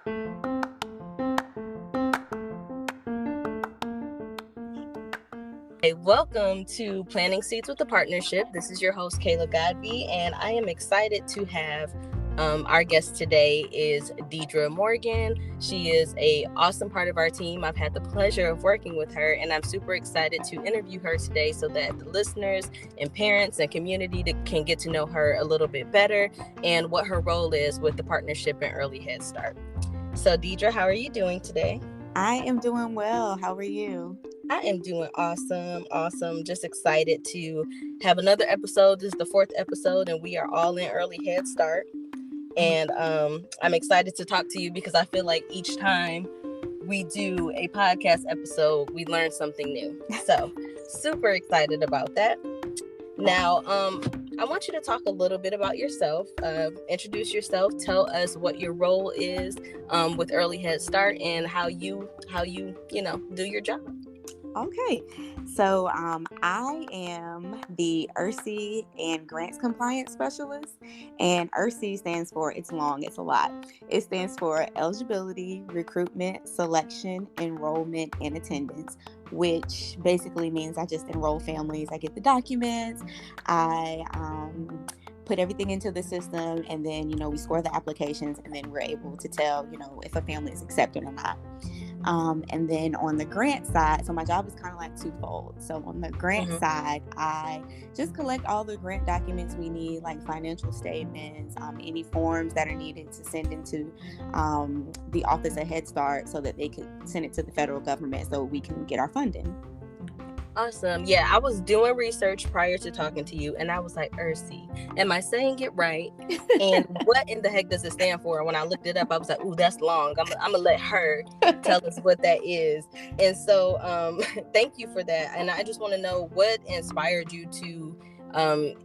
Hey, welcome to Planting Seeds with the Partnership. This is your host, Kayla Godby, and I am excited to have our guest today is Deidre Morgan. She is an awesome part of our team. I've had the pleasure of working with her, and I'm super excited to interview her today so that the listeners and parents and community can get to know her a little bit better and what her role is with the partnership in Early Head Start. So, Deidre, how are you doing today? I am doing well. How are you? I am doing awesome. Just excited to have another episode. This is the 4th episode, and we are all in Early Head Start. And I'm excited to talk to you because I feel like each time we do a podcast episode, we learn something new. So super excited about that. Now, I want you to talk a little bit about yourself. Introduce yourself. Tell us what your role is with Early Head Start and how you do your job. Okay, so I am the ERSEA and Grants Compliance Specialist, and ERSEA stands for, it's long, it's a lot. It stands for Eligibility, Recruitment, Selection, Enrollment, and Attendance, which basically means I just enroll families. I get the documents, I put everything into the system, and then, we score the applications, and then we're able to tell, if a family is accepted or not. And then on the grant side, so my job is kind of like twofold. So on the grant side, I just collect all the grant documents we need, like financial statements, any forms that are needed to send into the Office of Head Start so that they could send it to the federal government so we can get our funding. Awesome. Yeah, I was doing research prior to talking to you, and I was like, ERSEA, am I saying it right? And what in the heck does it stand for? When I looked it up, I was like, ooh, that's long. I'm going to let her tell us what that is. And so thank you for that. And I just want to know what inspired you to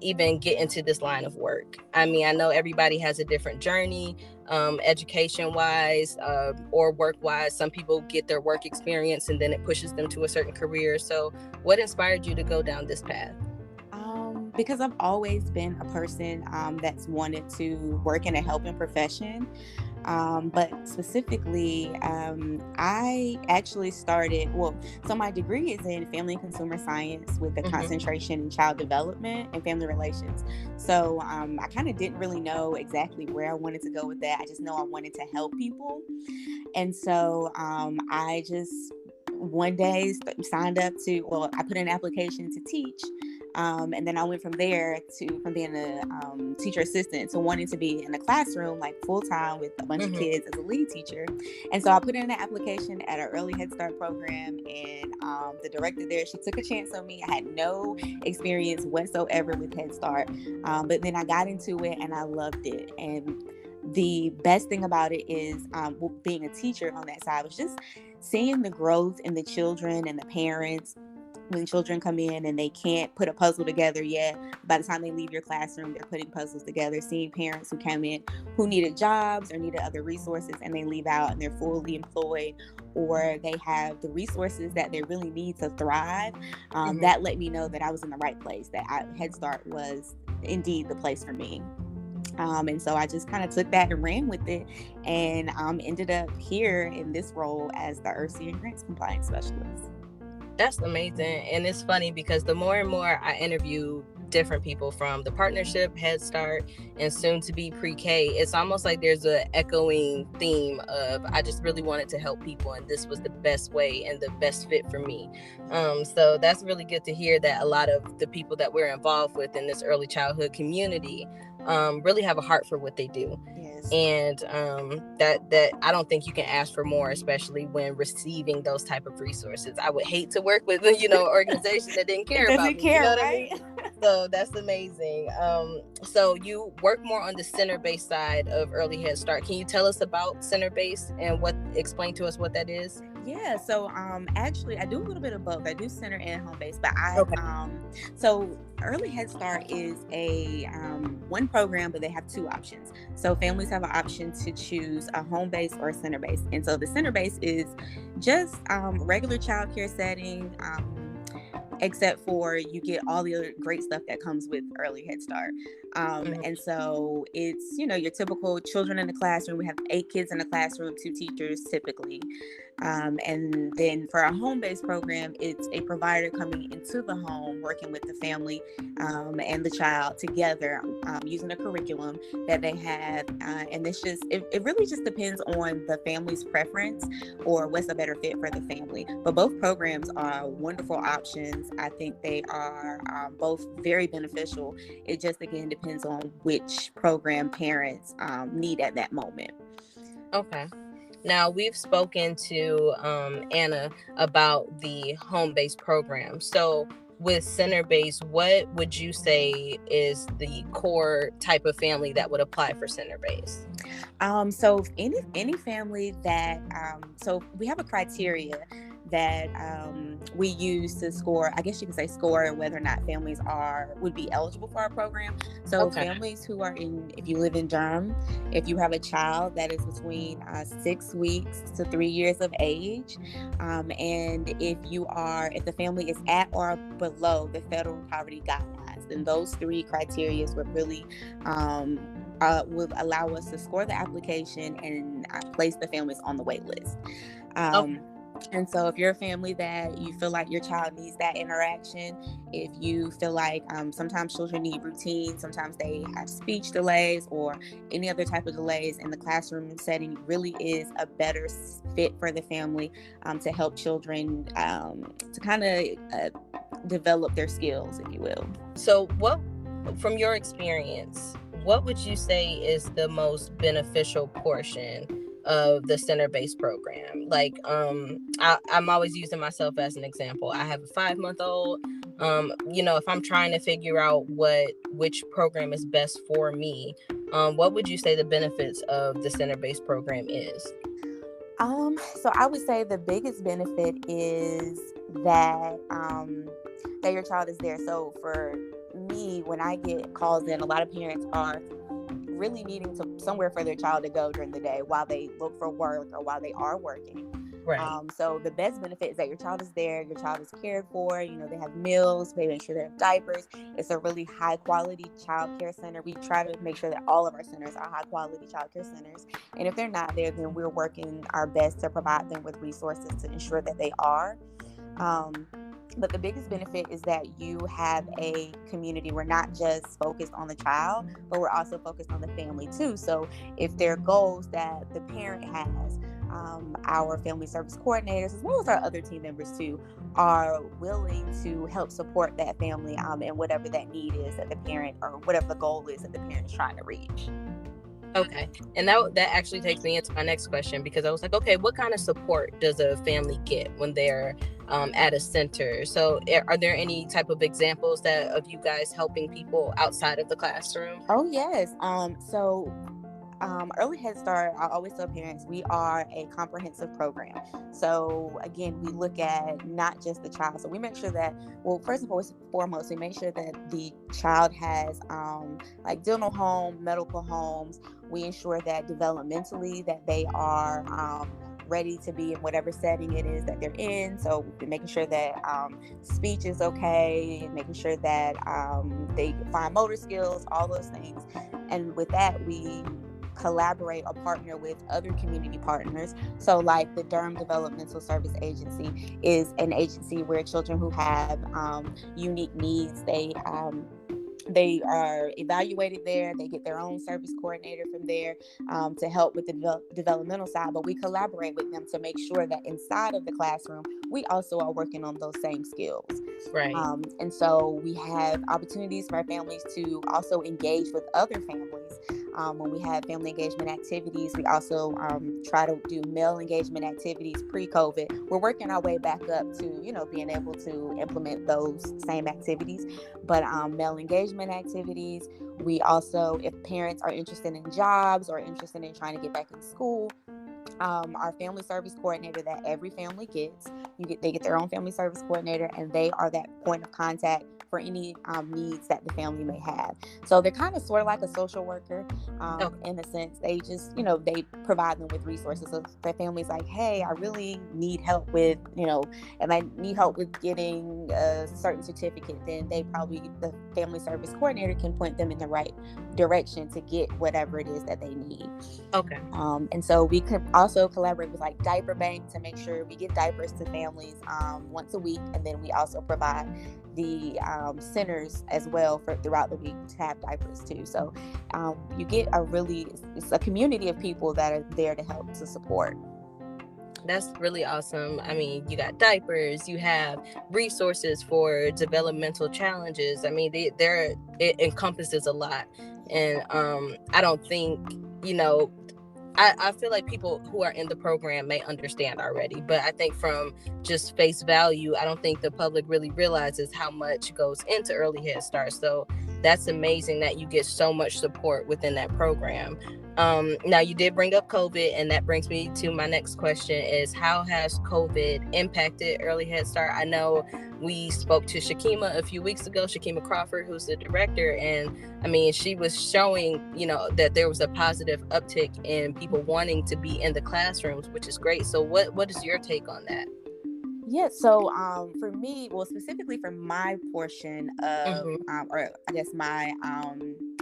even get into this line of work. I mean, I know everybody has a different journey, education wise or work wise. Some people get their work experience and then it pushes them to a certain career. So what inspired you to go down this path? Because I've always been a person that's wanted to work in a helping profession. But specifically, I actually started, so my degree is in family and consumer science with a concentration in child development and family relations. So I kind of didn't really know exactly where I wanted to go with that. I just know I wanted to help people. And so I just one day signed up I put in an application to teach. And then I went from there from being a teacher assistant to wanting to be in a classroom like full time with a bunch of kids as a lead teacher. And so I put in an application at an Early Head Start program, and the director there, she took a chance on me. I had no experience whatsoever with Head Start, but then I got into it and I loved it. And the best thing about it is being a teacher on that side was just seeing the growth in the children and the parents. When children come in and they can't put a puzzle together yet, by the time they leave your classroom, they're putting puzzles together. Seeing parents who come in who needed jobs or needed other resources and they leave out and they're fully employed, or they have the resources that they really need to thrive. That let me know that I was in the right place, that Head Start was indeed the place for me. And so I just kind of took that and ran with it, and ended up here in this role as the ERSEA and Grants Compliance Specialist. That's amazing. And it's funny because the more and more I interview different people from the partnership, Head Start, and soon to be pre-K, it's almost like there's an echoing theme of I just really wanted to help people, and this was the best way and the best fit for me. So that's really good to hear that a lot of the people that we're involved with in this early childhood community really have a heart for what they do. Yes. And that I don't think you can ask for more, especially when receiving those type of resources. I would hate to work with an organization that didn't care about me. Care, you know right? what I mean? So that's amazing. So you work more on the center-based side of Early Head Start. Can you tell us about center-based and explain to us what that is? Yeah, so actually I do a little bit of both. I do center and home base, but so Early Head Start is a one program, but they have two options. So families have an option to choose a home base or a center base. And so the center base is just regular childcare setting. except for you get all the other great stuff that comes with early Head Start. And so it's, your typical children in the classroom. We have 8 kids in the classroom, 2 teachers typically. And then for our home-based program, it's a provider coming into the home, working with the family and the child together, using a curriculum that they have. And it really just depends on the family's preference or what's a better fit for the family. But both programs are wonderful options. I think they are both very beneficial. It just, again, depends on which program parents need at that moment. Okay. Now, we've spoken to Anna about the home-based program. So with center-based, what would you say is the core type of family that would apply for center-based? So any family that, so we have a criteria that we use to score, I guess you could say score whether or not families would be eligible for our program. So families who are if you live in Durham, if you have a child that is between 6 weeks to 3 years of age, and if the family is at or below the federal poverty guidelines, then those 3 criteria would really would allow us to score the application and place the families on the wait list. And so if you're a family that you feel like your child needs that interaction, if you feel like sometimes children need routine, sometimes they have speech delays or any other type of delays, in the classroom setting really is a better fit for the family to help children to kind of develop their skills, if you will. So from your experience, what would you say is the most beneficial portion of the center-based program? Like, I'm always using myself as an example. I have a 5-month-old. If I'm trying to figure out which program is best for me, what would you say the benefits of the center-based program is? So I would say the biggest benefit is that that your child is there. So for me, when I get calls in, a lot of parents are really needing somewhere for their child to go during the day while they look for work or while they are working. Right. So the best benefit is that your child is there, your child is cared for, they have meals, they make sure they have diapers. It's a really high quality child care center. We try to make sure that all of our centers are high quality child care centers. And if they're not there, then we're working our best to provide them with resources to ensure that they are. But the biggest benefit is that you have a community. We're not just focused on the child, but we're also focused on the family too. So if there are goals that the parent has, our family service coordinators, as well as our other team members too, are willing to help support that family and whatever that need is that the parent, or whatever the goal is that the parent is trying to reach. Okay. And that actually takes me into my next question, because I was like, okay, what kind of support does a family get when they're at a center? So are there any type of examples of you guys helping people outside of the classroom? Oh, yes. Early Head Start, I always tell parents, we are a comprehensive program. So again, we look at not just the child. So we make sure that, first and foremost, we make sure that the child has like dental home, medical homes. We ensure that developmentally that they are ready to be in whatever setting it is that they're in. So making sure that speech is okay, making sure that they find motor skills, all those things. And with that, we collaborate or partner with other community partners. So like the Durham Developmental Service Agency is an agency where children who have unique needs, they are evaluated there. They get their own service coordinator from there to help with the developmental side. But we collaborate with them to make sure that inside of the classroom, we also are working on those same skills. Right. And so we have opportunities for our families to also engage with other families. When we have family engagement activities, we also try to do male engagement activities pre-COVID. We're working our way back up to, being able to implement those same activities. But male engagement activities, we also, if parents are interested in jobs or interested in trying to get back in school, our family service coordinator that every family gets, they get their own family service coordinator, and they are that point of contact for any needs that the family may have. So they're kind of sort of like a social worker in a sense. They just, they provide them with resources. So if their family's like, hey, I really need help with, and I need help with getting a certain certificate, then the family service coordinator can point them in the right direction to get whatever it is that they need. Okay. And so we could also collaborate with like Diaper Bank to make sure we get diapers to families once a week, and then we also provide the centers as well for throughout the week to have diapers too. So you get it's a community of people that are there to help to support. That's really awesome. I mean, you got diapers, you have resources for developmental challenges. I mean, it encompasses a lot. And I don't think, I feel like people who are in the program may understand already, but I think from just face value, I don't think the public really realizes how much goes into early Head Start. So that's amazing that you get so much support within that program. Now, you did bring up COVID, and that brings me to my next question is, how has COVID impacted early Head Start? I know we spoke to Shakima a few weeks ago, Shakima Crawford, who's the director, and I mean, she was showing, that there was a positive uptick in people wanting to be in the classrooms, which is great. So what is your take on that? Yeah, so for me, well, specifically for my portion of, or I guess my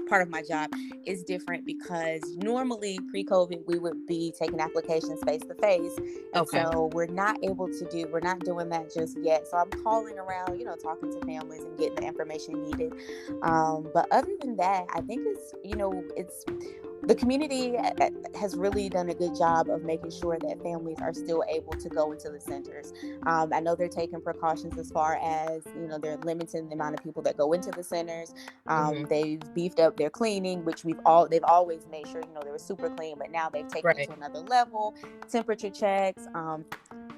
part of my job is different, because normally pre-COVID we would be taking applications face to face, and so we're not doing that just yet. So I'm calling around, talking to families and getting the information needed. But other than that, I think it's the community has really done a good job of making sure that families are still able to go into the centers. I know they're taking precautions as far as, they're limiting the amount of people that go into the centers. They've beefed up their cleaning, which they've always made sure, they were super clean, but now they've taken it to another level. Temperature checks.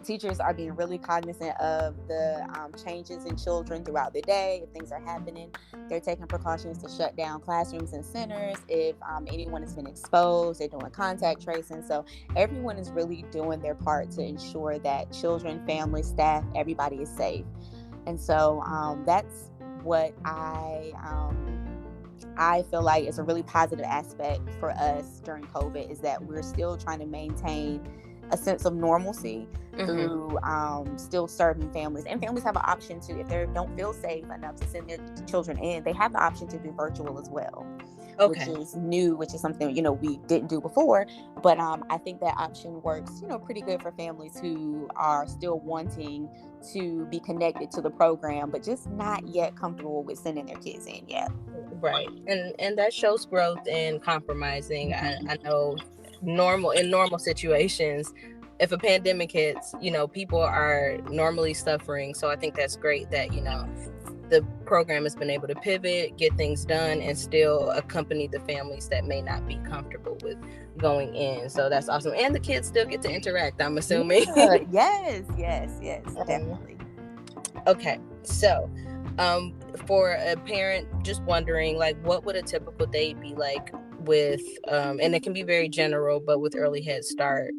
Teachers are being really cognizant of the changes in children throughout the day. If things are happening, they're taking precautions to shut down classrooms and centers. If anyone has been exposed, they're doing contact tracing. So everyone is really doing their part to ensure that children, families, staff, everybody is safe. And so that's what I feel like is a really positive aspect for us during COVID, is that we're still trying to maintain a sense of normalcy through still serving families. And families have an option to, if they don't feel safe enough to send their children in, they have the option to do virtual as well. Which is new, which is something, we didn't do before. But I think that option works, pretty good for families who are still wanting to be connected to the program, but just not yet comfortable with sending their kids in yet. Right. And that shows growth in compromising. I know in normal situations, if a pandemic hits, people are normally suffering. So I think that's great that, the program has been able to pivot, get things done, and still accompany the families that may not be comfortable with going in. So that's awesome. And the kids still get to interact, I'm assuming. Yes, definitely. Okay. So for a parent just wondering, like, what would a typical day be like with, and it can be very general, but with early Head Start,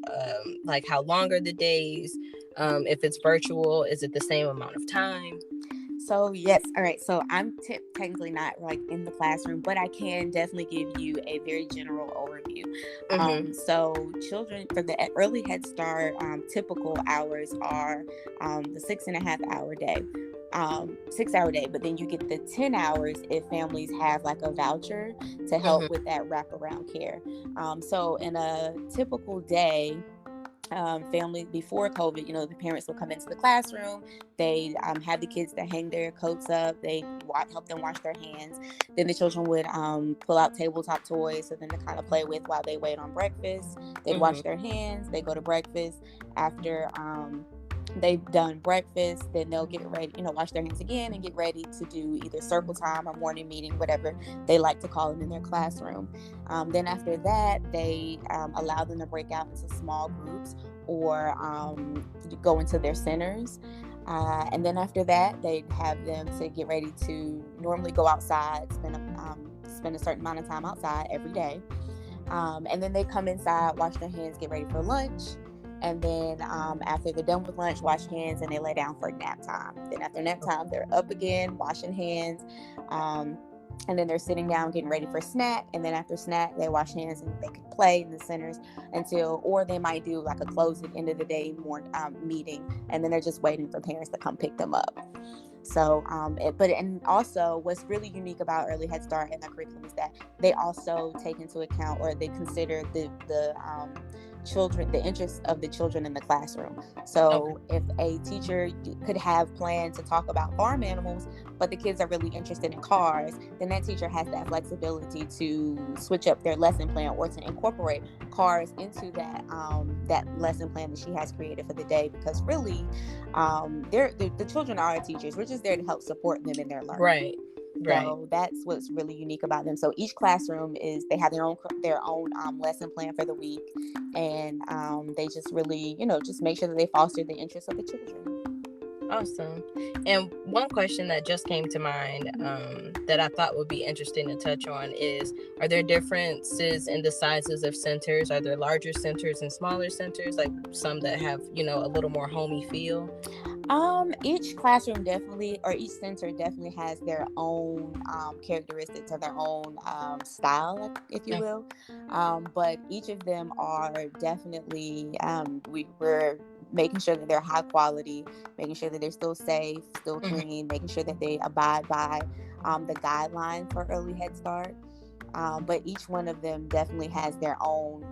like how long are the days? If it's virtual, is it the same amount of time? So yes, all right. So I'm technically not like in the classroom, but I can definitely give you a very general overview. So children for the early Head Start, typical hours are the 6.5 hour day. 6 hour day, but then you get the 10 hours if families have like a voucher to help with that wraparound care. So in a typical day, family before COVID, the parents will come into the classroom. They have the kids that hang their coats up. They help them wash their hands. Then the children would pull out tabletop toys for them to kind of play with while they wait on breakfast. They'd wash their hands. They go to breakfast. After they've done breakfast, then they'll get ready, wash their hands again and get ready to do either circle time or morning meeting, whatever they like to call it in their classroom. Then after that, they allow them to break out into small groups or go into their centers. And then after that, they have them to get ready to normally go outside, spend a certain amount of time outside every day. And then they come inside, wash their hands, get ready for lunch. And then after they're done with lunch, wash hands, and they lay down for nap time. Then after nap time, they're up again, washing hands. And then they're sitting down getting ready for snack, and then after snack they wash hands and they can play in the centers or they might do like a closing end of the day meeting, and then they're just waiting for parents to come pick them up. So and also what's really unique about Early Head Start and the curriculum is that they also take into account, or they consider the children, the interests of the children in the classroom. So if a teacher could have planned to talk about farm animals, but the kids are really interested in cars, then that teacher has that flexibility to switch up their lesson plan or to incorporate cars into that that lesson plan that she has created for the day. Because really, the children are our teachers. We're just there to help support them in their learning. Right. So that's what's really unique about them. So each classroom they have their own lesson plan for the week, and they just really, just make sure that they foster the interests of the children. Awesome. And one question that just came to mind that I thought would be interesting to touch on is, are there differences in the sizes of centers? Are there larger centers and smaller centers, like some that have, a little more homey feel? Each classroom definitely, or each center definitely has their own characteristics or their own style, if you will. But each of them are definitely, we're making sure that they're high quality, making sure that they're still safe, still clean, making sure that they abide by the guidelines for Early Head Start. But each one of them definitely has their own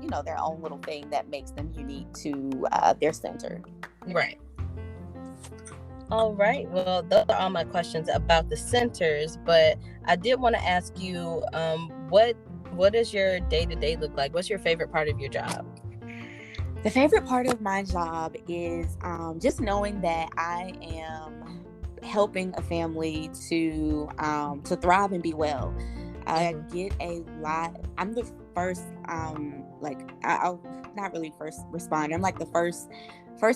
little thing that makes them unique to their center. Right. All right. Well, those are all my questions about the centers, but I did want to ask you, what does your day-to-day look like? What's your favorite part of your job? The favorite part of my job is just knowing that I am helping a family to thrive and be well. I get a lot. I'm the first, I'll not really first responder. I'm like the first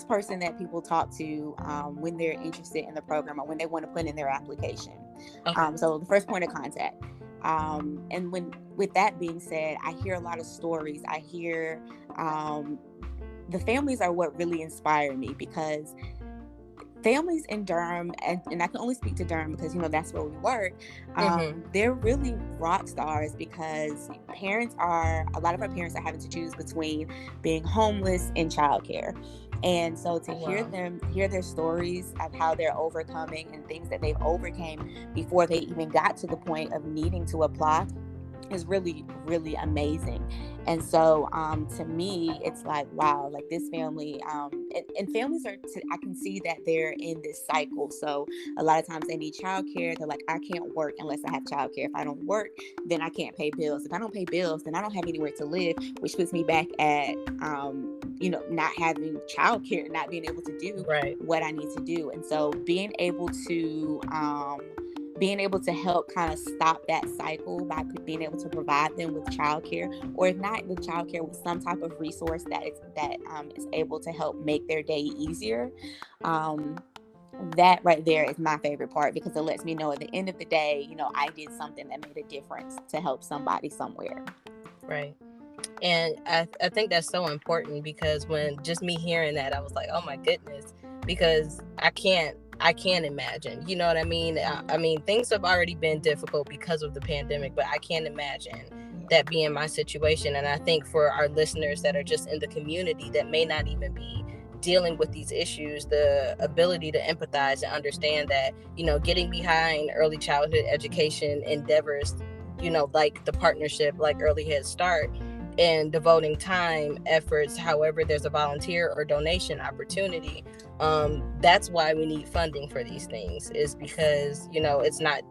person that people talk to when they're interested in the program or when they want to put in their application. So the first point of contact. And with that being said, I hear a lot of stories. I hear the families are what really inspire me, because families in Durham, and I can only speak to Durham because, that's where we work. They're really rock stars, because a lot of our parents are having to choose between being homeless and childcare. And so to hear their stories of how they're overcoming and things that they've overcame before they even got to the point of needing to apply is really, really amazing. And so to me, it's like, wow, like this family, and families I can see that they're in this cycle. So a lot of times they need childcare. They're like, I can't work unless I have childcare. If I don't work, then I can't pay bills. If I don't pay bills, then I don't have anywhere to live, which puts me back at, not having childcare, not being able to do what I need to do. And so being able to help kind of stop that cycle by being able to provide them with childcare, or if not with childcare, with some type of resource that is able to help make their day easier. That right there is my favorite part, because it lets me know at the end of the day, I did something that made a difference to help somebody somewhere. Right. And I think that's so important, because when just me hearing that, I was like, oh my goodness, because I can't imagine, you know what I mean? I mean, things have already been difficult because of the pandemic, but I can't imagine that being my situation. And I think for our listeners that are just in the community that may not even be dealing with these issues, the ability to empathize and understand that, getting behind early childhood education endeavors, like the partnership, like Early Head Start, and devoting time, efforts, however there's a volunteer or donation opportunity, that's why we need funding for these things, is because, it's not,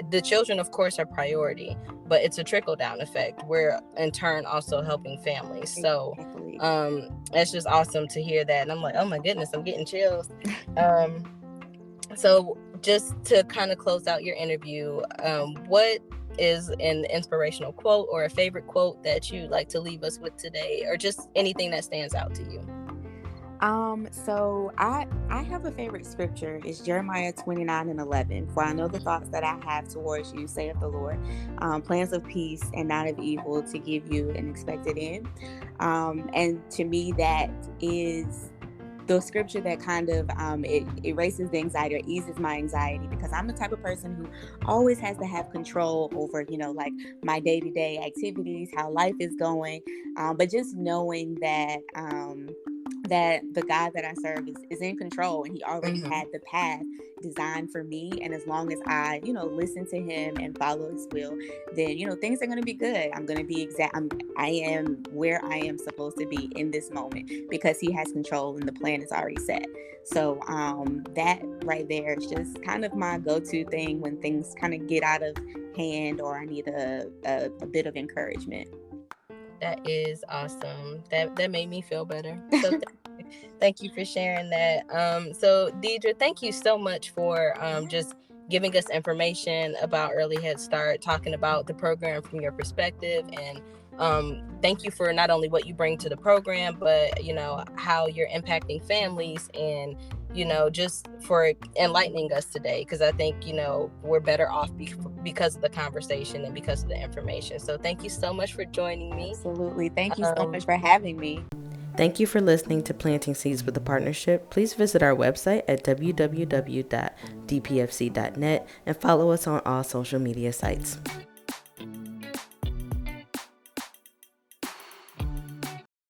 the children of course are priority, but it's a trickle-down effect. We're in turn also helping families. So it's just awesome to hear that. And I'm like, oh my goodness, I'm getting chills. So just to kind of close out your interview, what is an inspirational quote or a favorite quote that you'd like to leave us with today, or just anything that stands out to you? So I have a favorite scripture. It's Jeremiah 29:11. For I know the thoughts that I have towards you, saith the Lord, plans of peace and not of evil, to give you an expected end. And to me, that is the scripture that kind of it erases the anxiety, or eases my anxiety, because I'm the type of person who always has to have control over, like my day-to-day activities, how life is going. But just knowing that the God that I serve is in control, and he already had the path designed for me. And as long as I, listen to him and follow his will, then, things are going to be good. I'm going to be I am where I am supposed to be in this moment, because he has control and the plan is already set. So that right there is just kind of my go-to thing when things kind of get out of hand, or I need a bit of encouragement. That is awesome. That made me feel better. So thank you for sharing that. So Deidre, thank you so much for just giving us information about Early Head Start, talking about the program from your perspective, and thank you for not only what you bring to the program, but how you're impacting families, and just for enlightening us today, because I think we're better off because of the conversation and because of the information. So thank you so much for joining me. Absolutely. Thank you so much for having me. Thank you for listening to Planting Seeds with a Partnership. Please visit our website at www.dpfc.net and follow us on all social media sites.